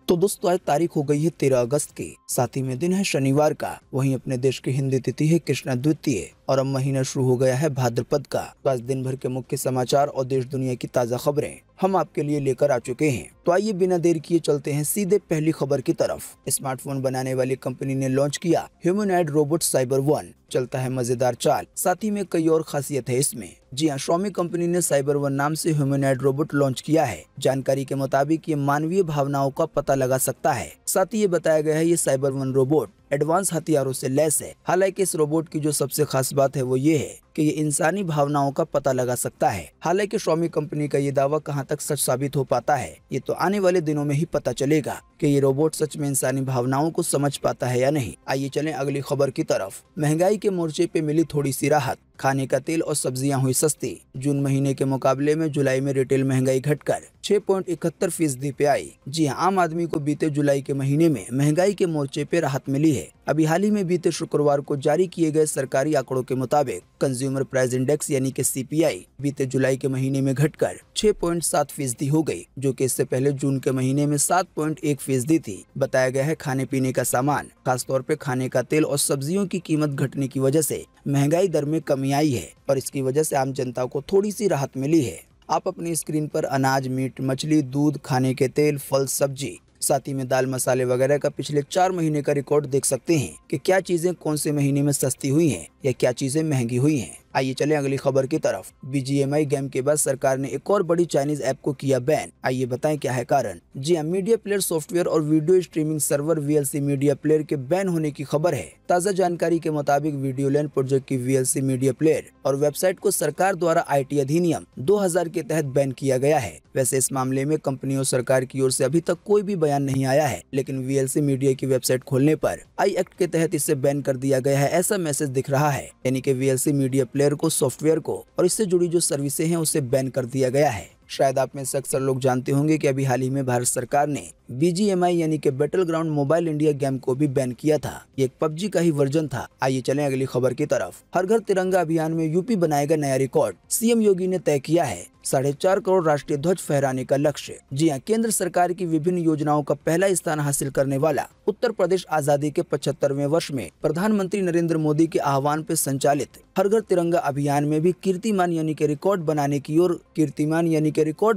तो दोस्तों आज तारीख हो गई है 13 अगस्त की, साथ ही में दिन है शनिवार का। वहीं अपने देश की हिंदी तिथि है कृष्णा द्वितीय और अब महीना शुरू हो गया है भाद्रपद का। तो आज दिन भर के मुख्य समाचार और देश दुनिया की ताज़ा खबरें हम आपके लिए लेकर आ चुके हैं। तो आइए बिना देर किए चलते हैं सीधे पहली खबर की तरफ। स्मार्टफोन बनाने वाली कंपनी ने लॉन्च किया ह्यूमनॉइड रोबोट साइबर वन। चलता है मजेदार चाल, साथ ही में कई और खासियत है इसमें। जी हाँ, Xiaomi कंपनी ने साइबर वन नाम से ह्यूमनॉइड रोबोट लॉन्च किया है। जानकारी के मुताबिक ये मानवीय भावनाओं का पता लगा सकता है। साथ ही ये बताया गया है ये साइबर वन रोबोट एडवांस हथियारों से लैस है। हालांकि इस रोबोट की जो सबसे खास बात है वो ये है कि ये इंसानी भावनाओं का पता लगा सकता है। हालांकि Xiaomi कंपनी का ये दावा कहां तक सच साबित हो पाता है ये तो आने वाले दिनों में ही पता चलेगा कि ये रोबोट सच में इंसानी भावनाओं को समझ पाता है या नहीं। आइए चलें अगली खबर की तरफ। महंगाई के मोर्चे पे मिली थोड़ी सी राहत। खाने का तेल और सब्जियां हुई सस्ती। जून महीने के मुकाबले में जुलाई में रिटेल महंगाई घटकर 6.71% पे आई। जी हाँ, आम आदमी को बीते जुलाई के महीने में महंगाई के मोर्चे पे राहत मिली है। अभी हाल ही में बीते शुक्रवार को जारी किए गए सरकारी आंकड़ों के मुताबिक कंज्यूमर प्राइस इंडेक्स यानी कि CPI बीते जुलाई के महीने में घटकर 6.7% हो गई, जो कि इससे पहले जून के महीने में 7.1% थी। बताया गया है खाने पीने का सामान, खासतौर पे खाने का तेल और सब्जियों की कीमत घटने की वजह से महंगाई दर में कमी आई है और इसकी वजह से आम जनता को थोड़ी सी राहत मिली है। आप अपनी स्क्रीन पर अनाज, मीट, मछली, दूध, खाने के तेल, फल, सब्जी, साथ ही में दाल, मसाले वगैरह का पिछले 4 महीने का रिकॉर्ड देख सकते हैं कि क्या चीजें कौन से महीने में सस्ती हुई हैं या क्या चीजें महंगी हुई हैं। आइए चलें अगली खबर की तरफ। BGMI गेम के बाद सरकार ने एक और बड़ी चाइनीज ऐप को किया बैन। आइए बताएं क्या है कारण। जी हाँ, मीडिया प्लेयर सॉफ्टवेयर और video streaming server VLC media player के बैन होने की खबर है। ताज़ा जानकारी के मुताबिक वीडियोलैंड प्रोजेक्ट की VLC मीडिया प्लेयर और वेबसाइट को सरकार द्वारा IT अधिनियम 2000 के तहत बैन किया गया है। वैसे इस मामले में कंपनी और सरकार की ओर से अभी तक कोई भी बयान नहीं आया है, लेकिन VLC मीडिया की वेबसाइट खोलने पर आई एक्ट के तहत इसे बैन कर दिया गया है, ऐसा मैसेज दिख रहा है। यानी कि VLC मीडिया प्लेयर को, सॉफ्टवेयर को और इससे जुड़ी जो सर्विसेज हैं उसे बैन कर दिया गया है। शायद आप में से अक्सर लोग जानते होंगे कि अभी हाल ही में भारत सरकार ने BGMI यानी कि battle ground mobile India game को भी बैन किया था। ये एक PUBG का ही वर्जन था। आइए चलें अगली खबर की तरफ। हर घर तिरंगा अभियान में यूपी बनाएगा नया रिकॉर्ड। CM योगी ने तय किया है 4.5 करोड़ राष्ट्रीय ध्वज फहराने का लक्ष्य। जी हाँ, केंद्र सरकार की विभिन्न योजनाओं का पहला स्थान हासिल करने वाला उत्तर प्रदेश आजादी के 75वें वर्ष में प्रधानमंत्री नरेंद्र मोदी के आह्वान पर संचालित हर घर तिरंगा अभियान में भी कीर्तिमान यानी कि रिकॉर्ड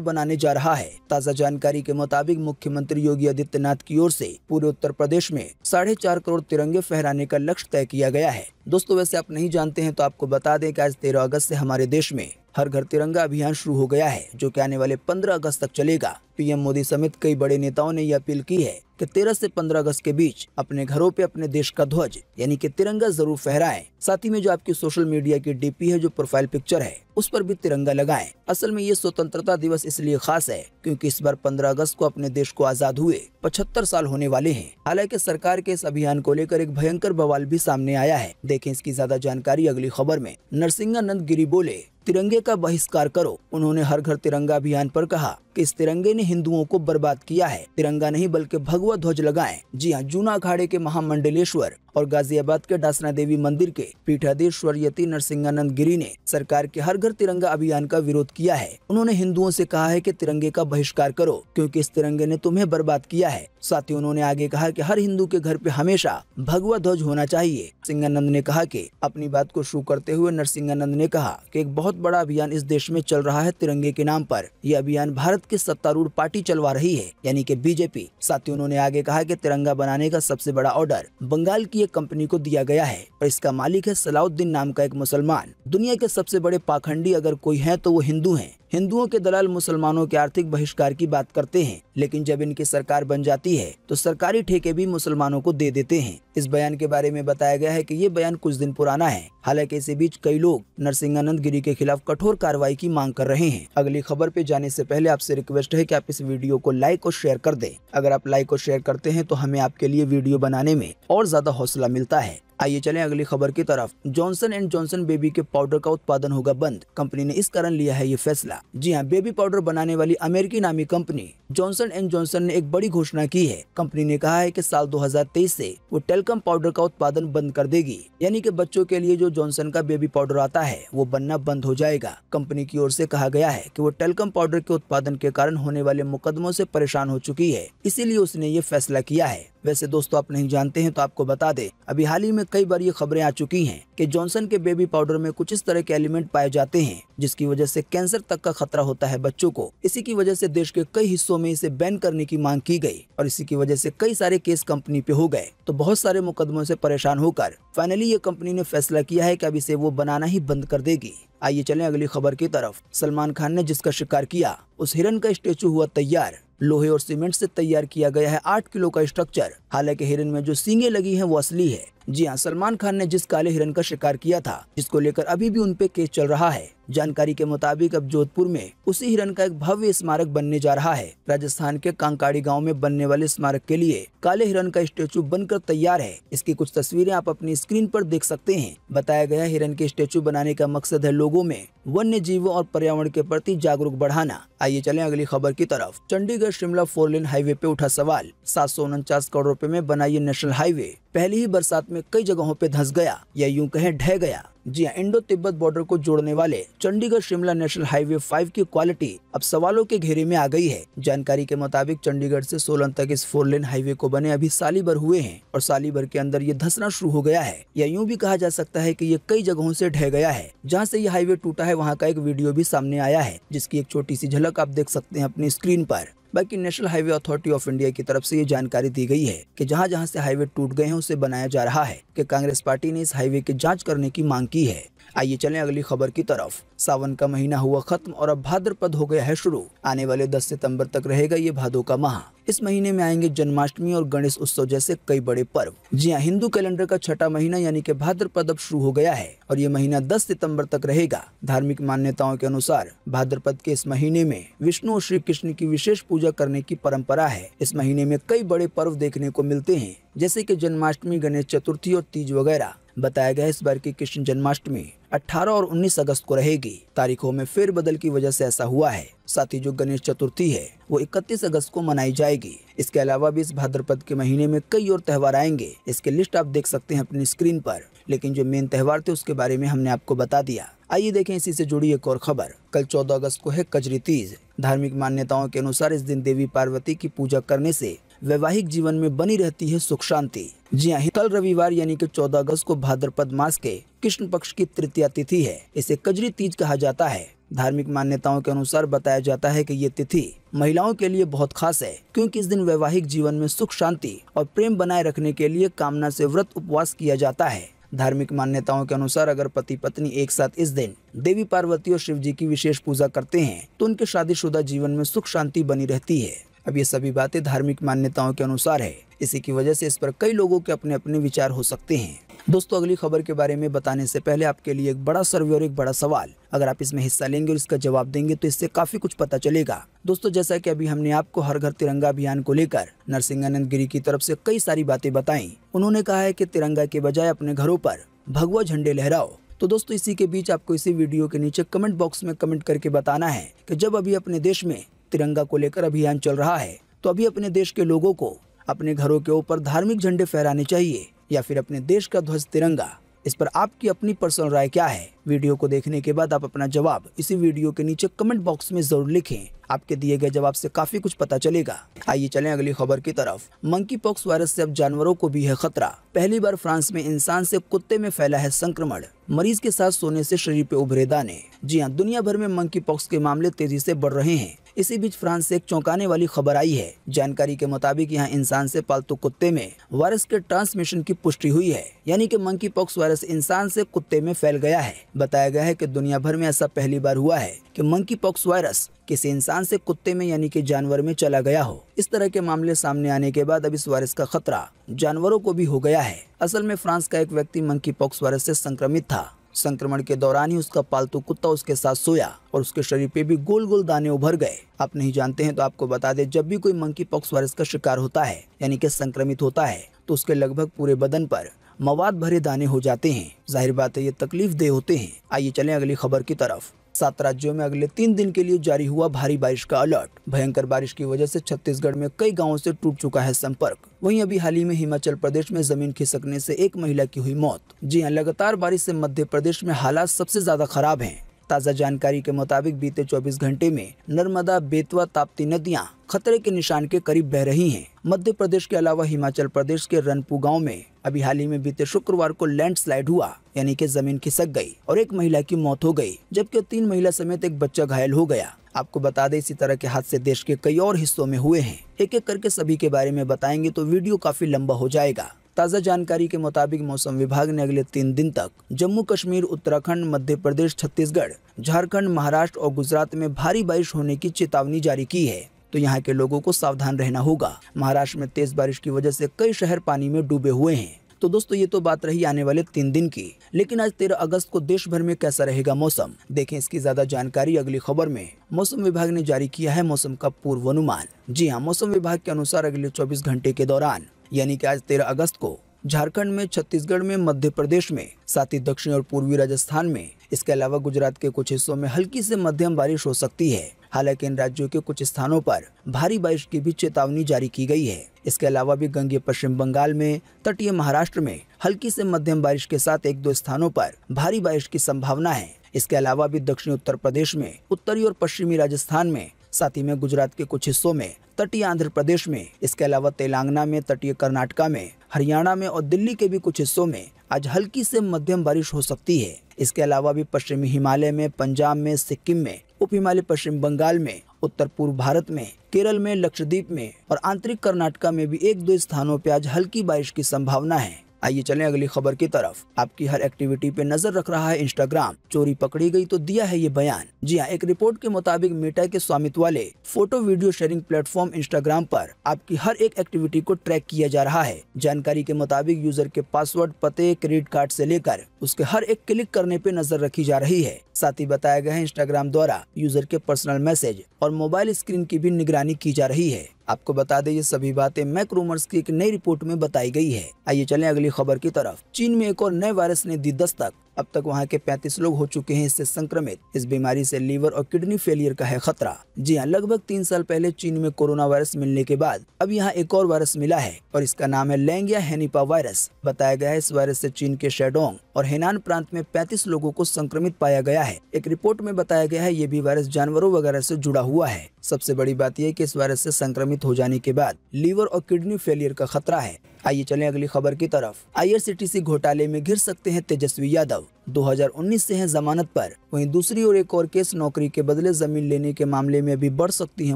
बनाने जा रहा है। ताज़ा जानकारी के मुताबिक मुख्यमंत्री योगी आदित्यनाथ की ओर से पूरे उत्तर प्रदेश में 4.5 करोड़ तिरंगे फहराने का लक्ष्य तय किया गया है। दोस्तों वैसे आप नहीं जानते हैं तो आपको बता दें कि आज 13 अगस्त से हमारे देश में हर घर तिरंगा अभियान शुरू हो गया है, जो कि आने वाले 15 अगस्त तक चलेगा। PM मोदी समेत कई बड़े नेताओं ने यह अपील की है कि 13 से 15 अगस्त के बीच अपने घरों पे अपने देश का ध्वज यानी कि तिरंगा जरूर फहराएं। साथ ही में जो आपकी सोशल मीडिया की DP है, जो प्रोफाइल पिक्चर है, उस पर भी तिरंगा लगाएं। असल में ये स्वतंत्रता दिवस इसलिए खास है क्योंकि इस बार 15 अगस्त को अपने देश को आजाद हुए 75 साल होने वाले हैं। हालांकि सरकार के इस अभियान को लेकर एक भयंकर बवाल भी सामने आया है। देखें इसकी ज्यादा जानकारी अगली खबर में। नरसिंहानंद गिरी बोले, तिरंगे का बहिष्कार करो। उन्होंने हर घर तिरंगा अभियान पर कहा कि इस तिरंगे ने हिंदुओं को बर्बाद किया है। तिरंगा नहीं बल्कि भगवा ध्वज लगाएं। जी हाँ, जूना अखाड़े के महामंडलेश्वर और गाजियाबाद के डासना देवी मंदिर के पीठाधीश्वर यति नरसिंहानंद गिरी ने सरकार के हर घर तिरंगा अभियान का विरोध किया है। उन्होंने हिंदुओं से कहा है कि तिरंगे का बहिष्कार करो क्योंकि इस तिरंगे ने तुम्हें बर्बाद किया है। साथ ही उन्होंने आगे कहा कि हर हिंदू के घर पे हमेशा भगवा ध्वज होना चाहिए। सिंहानंद ने कहा कि अपनी बात को शुरू करते हुए नरसिंहानंद ने कहा कि एक बहुत बड़ा अभियान इस देश में चल रहा है तिरंगे के नाम पर। यह अभियान भारत की सत्तारूढ़ पार्टी चलवा रही है यानी कि BJP। साथ ही उन्होंने आगे कहा कि तिरंगा बनाने का सबसे बड़ा ऑर्डर बंगाल की एक कंपनी को दिया गया है और इसका मालिक है सलाउद्दीन नाम का एक मुसलमान। दुनिया के सबसे बड़े पाखंडी अगर कोई है तो वो हिंदू हैं। हिंदुओं के दलाल मुसलमानों के आर्थिक बहिष्कार की बात करते हैं, लेकिन जब इनकी सरकार बन जाती है तो सरकारी ठेके भी मुसलमानों को दे देते हैं। इस बयान के बारे में बताया गया है कि ये बयान कुछ दिन पुराना है। हालांकि इसी बीच कई लोग नरसिंहानंद गिरी के खिलाफ कठोर कार्रवाई की मांग कर रहे हैं। अगली खबर पे जाने से पहले आपसे रिक्वेस्ट है कि आप इस वीडियो को लाइक और शेयर कर दें। अगर आप लाइक और शेयर करते हैं तो हमें आपके लिए वीडियो बनाने में और ज्यादा हौसला मिलता है। आइए चलें अगली खबर की तरफ। जॉनसन एंड जॉनसन बेबी के पाउडर का उत्पादन होगा बंद, कंपनी ने इस कारण लिया है ये फैसला। जी हां, बेबी पाउडर बनाने वाली अमेरिकी नामी कंपनी जॉनसन एंड जॉनसन ने एक बड़ी घोषणा की है। कंपनी ने कहा है कि साल 2023 से वो टेल्कम पाउडर का उत्पादन बंद कर देगी, यानी कि बच्चों के लिए जो जॉनसन का बेबी पाउडर आता है वो बनना बंद हो जाएगा। कंपनी की ओर से कहा गया है कि वो टेल्कम पाउडर के उत्पादन के कारण होने वाले मुकदमों से परेशान हो चुकी है, इसीलिए उसने ये फैसला किया है। वैसे दोस्तों, आप नहीं जानते हैं तो आपको बता दें, अभी हाल ही में कई बार ये खबरें आ चुकी हैं कि जॉनसन के बेबी पाउडर में कुछ इस तरह के एलिमेंट पाए जाते हैं जिसकी वजह से कैंसर तक का खतरा होता है बच्चों को। इसी की वजह से देश के कई हिस्सों में इसे बैन करने की मांग की गई और इसी की वजह से कई सारे केस कंपनी पे हो गए। तो बहुत सारे मुकदमों से परेशान होकर फाइनली ये कंपनी ने फैसला किया है कि अब इसे वो बनाना ही बंद कर देगी। आइए चलें अगली खबर की तरफ। सलमान खान ने जिसका शिकार किया उस हिरन का स्टेचू हुआ तैयार। लोहे और सीमेंट से तैयार किया गया है 8 किलो का स्ट्रक्चर। हालांकि हिरन में जो सींगें लगी हैं वो असली है। जी हां, सलमान खान ने जिस काले हिरन का शिकार किया था, जिसको लेकर अभी भी उन पे केस चल रहा है, जानकारी के मुताबिक अब जोधपुर में उसी हिरन का एक भव्य स्मारक बनने जा रहा है। राजस्थान के कांकाड़ी गांव में बनने वाले स्मारक के लिए काले हिरन का स्टेचू बनकर तैयार है। इसकी कुछ तस्वीरें आप अपनी स्क्रीन पर देख सकते हैं। बताया गया हिरन के स्टेचू बनाने का मकसद है लोगों में वन्य जीवों और पर्यावरण के प्रति जागरूक बढ़ाना। आइए चलें अगली खबर की तरफ। चंडीगढ़ शिमला 4 लेन हाईवे पे उठा सवाल। 749 करोड़ रुपए में बना ये नेशनल हाईवे पहली ही बरसात में कई जगहों पे धंस गया या यूं कहें ढह गया। जी हां, इंडो तिब्बत बॉर्डर को जोड़ने वाले चंडीगढ़ शिमला नेशनल हाईवे 5 की क्वालिटी अब सवालों के घेरे में आ गई है। जानकारी के मुताबिक चंडीगढ़ से सोलन तक इस 4 लेन हाईवे को बने अभी साल ही भर हुए हैं और साल ही भर के अंदर ये धंसना शुरू हो गया है, या यूं भी कहा जा सकता है कि ये कई जगहों से ढह गया है। जहां से ये हाईवे टूटा है वहां का एक वीडियो भी सामने आया है, जिसकी एक छोटी सी झलक आप देख सकते हैं अपनी स्क्रीन पर। बाकी national highway authority of India की तरफ से ये जानकारी दी गई है कि जहां जहां से हाईवे टूट गए हैं उसे बनाया जा रहा है कि कांग्रेस पार्टी ने इस हाईवे की जांच करने की मांग की है। आइए चलें अगली खबर की तरफ। सावन का महीना हुआ खत्म और अब भाद्रपद हो गया है शुरू। आने वाले 10 सितंबर तक रहेगा ये भादों का माह। इस महीने में आएंगे जन्माष्टमी और गणेश उत्सव जैसे कई बड़े पर्व। जी हां, हिंदू कैलेंडर का छठा महीना यानी कि भाद्रपद अब शुरू हो गया है और ये महीना 10 सितंबर तक रहेगा। धार्मिक मान्यताओं के अनुसार भाद्रपद के इस महीने में विष्णु और श्री कृष्ण की विशेष पूजा करने की परंपरा है। इस महीने में कई बड़े पर्व देखने को मिलते हैं, जैसे कि जन्माष्टमी, गणेश चतुर्थी और तीज वगैरह। बताया गया इस बार की कृष्ण जन्माष्टमी 18 और 19 अगस्त को रहेगी। तारीखों में फेरबदल की वजह से ऐसा हुआ है। साथ ही जो गणेश चतुर्थी है वो 31 अगस्त को मनाई जाएगी। इसके अलावा भी इस भाद्रपद के महीने में कई और त्यौहार आएंगे। इसकी लिस्ट आप देख सकते हैं अपनी स्क्रीन पर, लेकिन जो मेन त्यौहार थे उसके बारे में हमने आपको बता दिया। आइए देखें इसी से जुड़ी एक और खबर। कल 14 अगस्त को है कजरी तीज। धार्मिक मान्यताओं के अनुसार इस दिन देवी पार्वती की पूजा करने से वैवाहिक जीवन में बनी रहती है सुख शांति। जी हां, कल रविवार यानी कि 14 अगस्त को भाद्रपद मास के कृष्ण पक्ष की तृतीया तिथि है। इसे कजरी तीज कहा जाता है। धार्मिक मान्यताओं के अनुसार बताया जाता है कि ये तिथि महिलाओं के लिए बहुत खास है, क्योंकि इस दिन वैवाहिक जीवन में सुख शांति और प्रेम बनाए रखने के लिए कामना से व्रत उपवास किया जाता है। धार्मिक मान्यताओं के अनुसार अगर पति पत्नी एक साथ इस दिन देवी पार्वती और शिव जी की विशेष पूजा करते हैं तो उनके शादीशुदा जीवन में सुख शांति बनी रहती है। अब ये सभी बातें धार्मिक मान्यताओं के अनुसार है, इसी की वजह से इस पर कई लोगों के अपने अपने विचार हो सकते हैं। दोस्तों, अगली खबर के बारे में बताने से पहले आपके लिए एक बड़ा सर्वे और एक बड़ा सवाल। अगर आप इसमें हिस्सा लेंगे और इसका जवाब देंगे तो इससे काफी कुछ पता चलेगा। दोस्तों, जैसा कि अभी हमने आपको हर घर तिरंगा अभियान को लेकर नरसिंहानंद गिरी की तरफ से कई सारी बातें बताई। उन्होंने कहा है कि तिरंगा के बजाय अपने घरों पर भगवा झंडे लहराओ। तो दोस्तों, इसी के बीच आपको इसी वीडियो के नीचे कमेंट बॉक्स में कमेंट करके बताना है कि जब अभी अपने देश में तिरंगा को लेकर अभियान चल रहा है तो अभी अपने देश के लोगों को अपने घरों के ऊपर धार्मिक झंडे फहराने चाहिए या फिर अपने देश का ध्वज तिरंगा। इस पर आपकी अपनी पर्सनल राय क्या है? वीडियो को देखने के बाद आप अपना जवाब इसी वीडियो के नीचे कमेंट बॉक्स में जरूर लिखें। आपके दिए गए जवाब से काफी कुछ पता चलेगा। आइए चलें अगली खबर की तरफ। मंकी पॉक्स वायरस से अब जानवरों को भी है खतरा। पहली बार फ्रांस में इंसान से कुत्ते में फैला है संक्रमण। मरीज के साथ सोने से शरीर पे उभरे दाने। जी हां, दुनिया भर में मंकी पॉक्स के मामले तेजी से बढ़ रहे हैं। इसी बीच फ्रांस से एक चौंकाने वाली खबर आई है। जानकारी के मुताबिक यहाँ इंसान से पालतू कुत्ते में वायरस के ट्रांसमिशन की पुष्टि हुई है, यानी कि मंकी पॉक्स वायरस इंसान से कुत्ते में फैल गया है। बताया गया है कि दुनिया भर में ऐसा पहली बार हुआ है कि मंकी पॉक्स वायरस किसी इंसान से कुत्ते में यानी कि जानवर में चला गया हो। इस तरह के मामले सामने आने के बाद अब इस वायरस का खतरा जानवरों को भी हो गया है। असल में फ्रांस का एक व्यक्ति मंकी पॉक्स वायरस से संक्रमित था। संक्रमण के दौरान ही उसका पालतू कुत्ता उसके साथ सोया और उसके शरीर पे भी गोल गोल दाने उभर गए। आप नहीं जानते हैं तो आपको बता दें, जब भी कोई मंकी पॉक्स वायरस का शिकार होता है यानी कि संक्रमित होता है तो उसके लगभग पूरे बदन पर मवाद भरे दाने हो जाते हैं। जाहिर बात है ये तकलीफ दे होते हैं। आइए चलें अगली खबर की तरफ। 7 राज्यों में अगले 3 दिन के लिए जारी हुआ भारी बारिश का अलर्ट। भयंकर बारिश की वजह से छत्तीसगढ़ में कई गांवों से टूट चुका है संपर्क। वहीं अभी हाल ही में हिमाचल प्रदेश में जमीन खिसकने से एक महिला की हुई मौत। जी हां, लगातार बारिश से मध्य प्रदेश में हालात सबसे ज्यादा खराब हैं। ताज़ा जानकारी के मुताबिक बीते 24 घंटे में नर्मदा, बेतवा, ताप्ती नदियां खतरे के निशान के करीब बह रही हैं। मध्य प्रदेश के अलावा हिमाचल प्रदेश के रनपू गांव में अभी हाल ही में बीते शुक्रवार को लैंडस्लाइड हुआ, यानी कि जमीन खिसक गई और एक महिला की मौत हो गई, जबकि 3 महिला समेत एक बच्चा घायल हो गया। आपको बता दें इसी तरह के हादसे देश के कई और हिस्सों में हुए हैं। एक एक करके सभी के बारे में बताएंगे तो वीडियो काफी लंबा हो जाएगा। ताज़ा जानकारी के मुताबिक मौसम विभाग ने अगले 3 दिन तक जम्मू कश्मीर, उत्तराखंड, मध्य प्रदेश, छत्तीसगढ़, झारखंड, महाराष्ट्र और गुजरात में भारी बारिश होने की चेतावनी जारी की है, तो यहाँ के लोगों को सावधान रहना होगा। महाराष्ट्र में तेज बारिश की वजह से कई शहर पानी में डूबे हुए हैं। तो दोस्तों ये तो बात रही आने वाले 3 दिन की, लेकिन आज 13 अगस्त को देश भर में कैसा रहेगा मौसम, देखें इसकी ज्यादा जानकारी अगली खबर में। मौसम विभाग ने जारी किया है मौसम का पूर्वानुमान। जी हाँ, मौसम विभाग के अनुसार अगले 24 घंटे के दौरान यानी कि आज 13 अगस्त को झारखंड में, छत्तीसगढ़ में, मध्य प्रदेश में, साथ ही दक्षिण और पूर्वी राजस्थान में, इसके अलावा गुजरात के कुछ हिस्सों में हल्की से मध्यम बारिश हो सकती है। हालांकि इन राज्यों के कुछ स्थानों पर भारी बारिश की भी चेतावनी जारी की गई है। इसके अलावा भी गंगीय पश्चिम बंगाल में, तटीय महाराष्ट्र में हल्की से मध्यम बारिश के साथ 1-2 स्थानों पर भारी बारिश की संभावना है। इसके अलावा भी दक्षिणी उत्तर प्रदेश में, उत्तरी और पश्चिमी राजस्थान में, साथ ही में गुजरात के कुछ हिस्सों में, तटीय आंध्र प्रदेश में, इसके अलावा तेलंगाना में, तटीय कर्नाटका में, हरियाणा में और दिल्ली के भी कुछ हिस्सों में आज हल्की से मध्यम बारिश हो सकती है। इसके अलावा भी पश्चिमी हिमालय में, पंजाब में, सिक्किम में, उप हिमालय पश्चिम बंगाल में, उत्तर पूर्व भारत में, केरल में, लक्षद्वीप में और आंतरिक कर्नाटका में भी 1-2 स्थानों पर आज हल्की बारिश की संभावना है। आइए चलें अगली खबर की तरफ। आपकी हर एक्टिविटी पे नजर रख रहा है इंस्टाग्राम। चोरी पकड़ी गई तो दिया है ये बयान। जी हाँ, एक रिपोर्ट के मुताबिक मेटा के स्वामित्व वाले photo video sharing platform Instagram पर आपकी हर एक एक्टिविटी को ट्रैक किया जा रहा है। जानकारी के मुताबिक यूजर के पासवर्ड, पते, क्रेडिट कार्ड से लेकर उसके हर एक क्लिक करने पे नजर रखी जा रही है। साथ ही बताया गया है इंस्टाग्राम द्वारा यूजर के पर्सनल मैसेज और मोबाइल स्क्रीन की भी निगरानी की जा रही है। आपको बता दें ये सभी बातें मैक रूमर्स की एक नई रिपोर्ट में बताई गई है। आइए चलें अगली खबर की तरफ। चीन में एक और नए वायरस ने दी दस्तक। अब तक वहां के 35 लोग हो चुके हैं इससे संक्रमित। इस बीमारी से लीवर और किडनी फेलियर का है खतरा। जी हाँ, लगभग 3 साल पहले चीन में कोरोना वायरस मिलने के बाद अब यहाँ एक और वायरस मिला है और इसका नाम है लैंगिया हेनिपा वायरस। बताया गया है इस वायरस से चीन के शेडोंग और हेनान प्रांत में 35 लोगों को संक्रमित पाया गया है। एक रिपोर्ट में बताया गया है ये भी वायरस जानवरों वगैरह से जुड़ा हुआ है। सबसे बड़ी बात यह कि इस वायरस से संक्रमित हो जाने के बाद लीवर और किडनी फेलियर का खतरा है। आइए चलें अगली खबर की तरफ। आईआरसीटीसी घोटाले में घिर सकते हैं तेजस्वी यादव। 2019 से हैं जमानत पर। वहीं दूसरी ओर एक और केस नौकरी के बदले जमीन लेने के मामले में भी बढ़ सकती हैं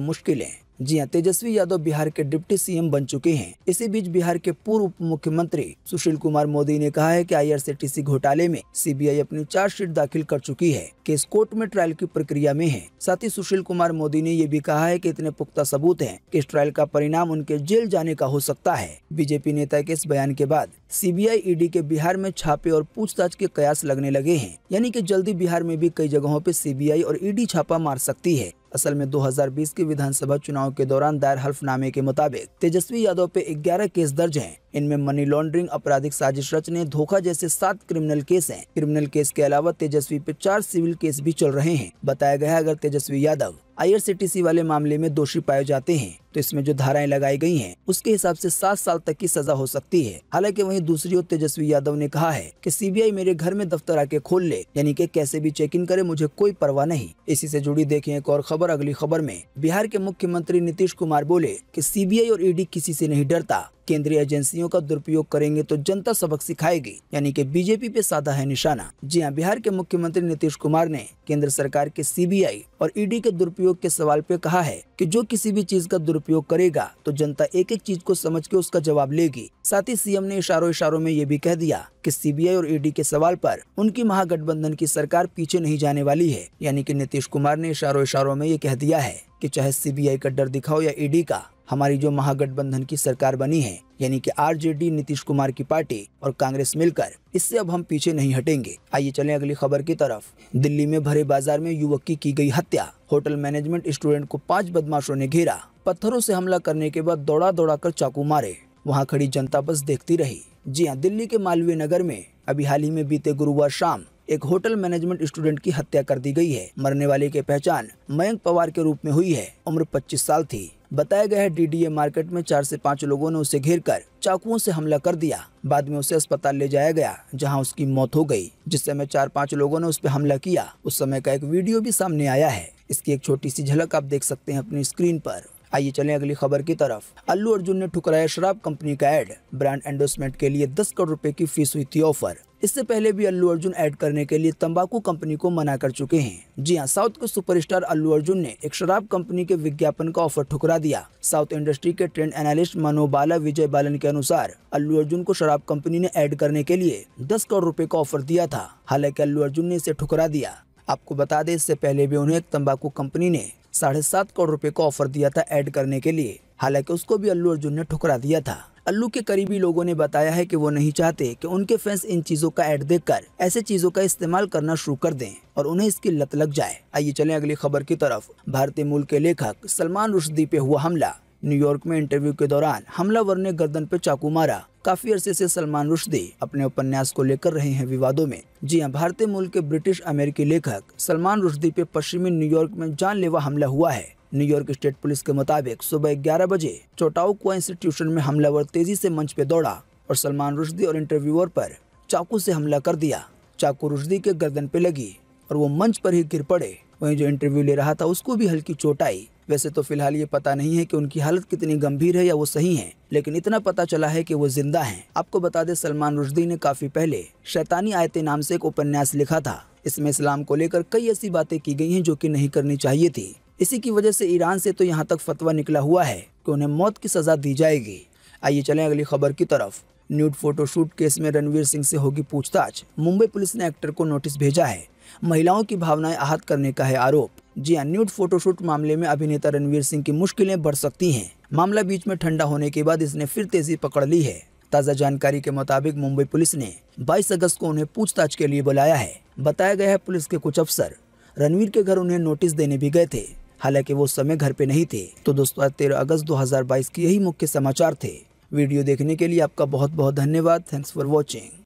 मुश्किलें। जी हाँ, तेजस्वी यादव बिहार के डिप्टी सीएम बन चुके हैं। इसी बीच बिहार के पूर्व उप मुख्यमंत्री सुशील कुमार मोदी ने कहा है कि आईआरसीटीसी घोटाले में सीबीआई अपनी चार्जशीट दाखिल कर चुकी है। केस कोर्ट में ट्रायल की प्रक्रिया में है। साथ ही सुशील कुमार मोदी ने ये भी कहा है कि इतने पुख्ता सबूत हैं कि इस ट्रायल का परिणाम उनके जेल जाने का हो सकता है। बीजेपी नेता के इस बयान के बाद सीबीआई ईडी के बिहार में छापे और पूछताछ के कयास लगने लगे हैं, यानी कि जल्दी बिहार में भी कई जगहों पे सीबीआई और ईडी छापा मार सकती है। असल में 2020 के विधानसभा चुनाव के दौरान दायर हल्फनामे के मुताबिक तेजस्वी यादव पे 11 केस दर्ज हैं। इनमें मनी लॉन्ड्रिंग, आपराधिक साजिश रचने, धोखा जैसे 7 क्रिमिनल केस हैं। क्रिमिनल केस के अलावा तेजस्वी पे 4 सिविल केस भी चल रहे हैं। बताया गया है अगर तेजस्वी यादव आईआरसीटीसी वाले मामले में दोषी पाए जाते हैं तो इसमें जो धाराएं लगाई गई हैं उसके हिसाब से 7 साल तक की सजा हो सकती है। हालांकि वहीं दूसरी ओर तेजस्वी यादव ने कहा है कि सीबीआई मेरे घर में दफ्तर आके खोल ले, यानी कि कैसे भी चेक इन करे, मुझे कोई परवाह नहीं। इसी से जुड़ी देखिए एक और खबर। अगली खबर में बिहार के मुख्यमंत्री नीतीश कुमार बोले कि सीबीआई और ईडी किसी से नहीं डरता। केंद्रीय एजेंसियों का दुरुपयोग करेंगे तो जनता सबक सिखाएगी, यानी कि बीजेपी पे साधा है निशाना। जी हां, बिहार के मुख्यमंत्री नीतीश कुमार ने केंद्र सरकार के सीबीआई और ईडी के दुरुपयोग के सवाल पे कहा है कि जो किसी भी चीज का दुरुपयोग करेगा तो जनता एक एक चीज को समझ के उसका जवाब लेगी। साथ ही सीएम ने इशारों में ये भी कह दिया कि सीबीआई और ईडी के सवाल पर उनकी महागठबंधन की सरकार पीछे नहीं जाने वाली है। यानी कि नीतीश कुमार ने इशारों में ये कह दिया है कि चाहे सीबीआई का डर दिखाओ या ईडी का, हमारी जो महागठबंधन की सरकार बनी है, यानी कि आरजेडी, नीतीश कुमार की पार्टी और कांग्रेस मिलकर, इससे अब हम पीछे नहीं हटेंगे। आइए चलें अगली खबर की तरफ। दिल्ली में भरे बाजार में युवक की गई हत्या। होटल मैनेजमेंट स्टूडेंट को 5 बदमाशों ने घेरा। पत्थरों से हमला करने के बाद दौड़ा कर चाकू मारे। वहां खड़ी जनता बस देखती रही। जी हाँ, दिल्ली के मालवीय नगर में अभी हाल ही में बीते गुरुवार शाम एक होटल मैनेजमेंट स्टूडेंट की हत्या कर दी गई है। मरने वाले की पहचान मयंक पवार के रूप में हुई है। उम्र 25 साल थी। बताया गया है डीडीए मार्केट में 4 से 5 लोगों ने उसे घेरकर चाकुओं से हमला कर दिया। बाद में उसे अस्पताल ले जाया गया, जहां उसकी मौत हो गई। जिस समय 4-5 लोगों ने उस पर हमला किया, उस समय का एक वीडियो भी सामने आया है। इसकी एक छोटी सी झलक आप देख सकते हैं अपनी स्क्रीन पर। आइए चलें अगली खबर की तरफ। अल्लू अर्जुन ने ठुकराया शराब कंपनी का ऐड। ब्रांड एंडोर्समेंट के लिए 10 करोड़ रुपए की फीस हुई थी ऑफर। इससे पहले भी अल्लू अर्जुन ऐड करने के लिए तंबाकू कंपनी को मना कर चुके हैं। जी हां, साउथ के सुपरस्टार अल्लू अर्जुन ने एक शराब कंपनी के विज्ञापन का ऑफर ठुकरा दिया। साउथ इंडस्ट्री के ट्रेंड एनालिस्ट मनोबाला विजय बालन के अनुसार अल्लू अर्जुन को शराब कंपनी ने ऐड करने के लिए 10 करोड़ रुपए का ऑफर दिया था। हालांकि अल्लू अर्जुन ने इसे ठुकरा दिया। आपको बता दें, इससे पहले भी उन्हें एक तंबाकू कंपनी ने 7.5 करोड़ रुपए का ऑफर दिया था ऐड करने के लिए। हालांकि उसको भी अल्लू अर्जुन ने ठुकरा दिया था। अल्लू के करीबी लोगों ने बताया है कि वो नहीं चाहते कि उनके फैंस इन चीजों का ऐड देखकर ऐसे चीजों का इस्तेमाल करना शुरू कर दें और उन्हें इसकी लत लग जाए। आइए चलें अगली खबर की तरफ। भारतीय मूल के लेखक सलमान रुश्दी पे हुआ हमला। न्यूयॉर्क में इंटरव्यू के दौरान हमलावर ने गर्दन पे चाकू मारा। काफी अरसे से सलमान रुश्दी अपने उपन्यास को लेकर रहे हैं विवादों में। जी हां, भारतीय मूल के ब्रिटिश अमेरिकी लेखक सलमान रुश्दी पे पश्चिमी न्यूयॉर्क में जानलेवा हमला हुआ है। न्यूयॉर्क स्टेट पुलिस के मुताबिक सुबह 11 बजे चौटाउक्वा इंस्टीट्यूशन में हमलावर तेजी से मंच पे दौड़ा और सलमान रुश्दी और इंटरव्यूअर पर चाकू से हमला कर दिया। चाकू रुश्दी के गर्दन पे लगी और वो मंच पर ही गिर पड़े। वहीं जो इंटरव्यू ले रहा था उसको भी हल्की चोट आई। वैसे तो फिलहाल ये पता नहीं है कि उनकी हालत कितनी गंभीर है या वो सही हैं, लेकिन इतना पता चला है कि वो जिंदा हैं। आपको बता दें, सलमान रुश्दी ने काफी पहले शैतानी आयतें नाम से एक उपन्यास लिखा था। इसमें इस्लाम को लेकर कई ऐसी बातें की गई हैं जो कि नहीं करनी चाहिए थी। इसी की वजह से ईरान से तो यहाँ तक फतवा निकला हुआ है कि उन्हें मौत की सजा दी जाएगी। आइए चलें अगली खबर की तरफ। न्यूड फोटोशूट केस में रणवीर सिंह से होगी पूछताछ। मुंबई पुलिस ने एक्टर को नोटिस भेजा है। महिलाओं की भावनाएं आहत करने का है आरोप। जी हां, न्यूड फोटोशूट मामले में अभिनेता रणवीर सिंह की मुश्किलें बढ़ सकती हैं। मामला बीच में ठंडा होने के बाद इसने फिर तेजी पकड़ ली है। ताज़ा जानकारी के मुताबिक मुंबई पुलिस ने 22 अगस्त को उन्हें पूछताछ के लिए बुलाया है। बताया गया है पुलिस के कुछ अफसर रणवीर के घर उन्हें नोटिस देने भी गए थे। हालांकि वो समय घर पे नहीं थे। तो दोस्तों, आज 13 अगस्त 2022 की यही मुख्य समाचार थे। वीडियो देखने के लिए आपका बहुत बहुत धन्यवाद। Thanks for watching.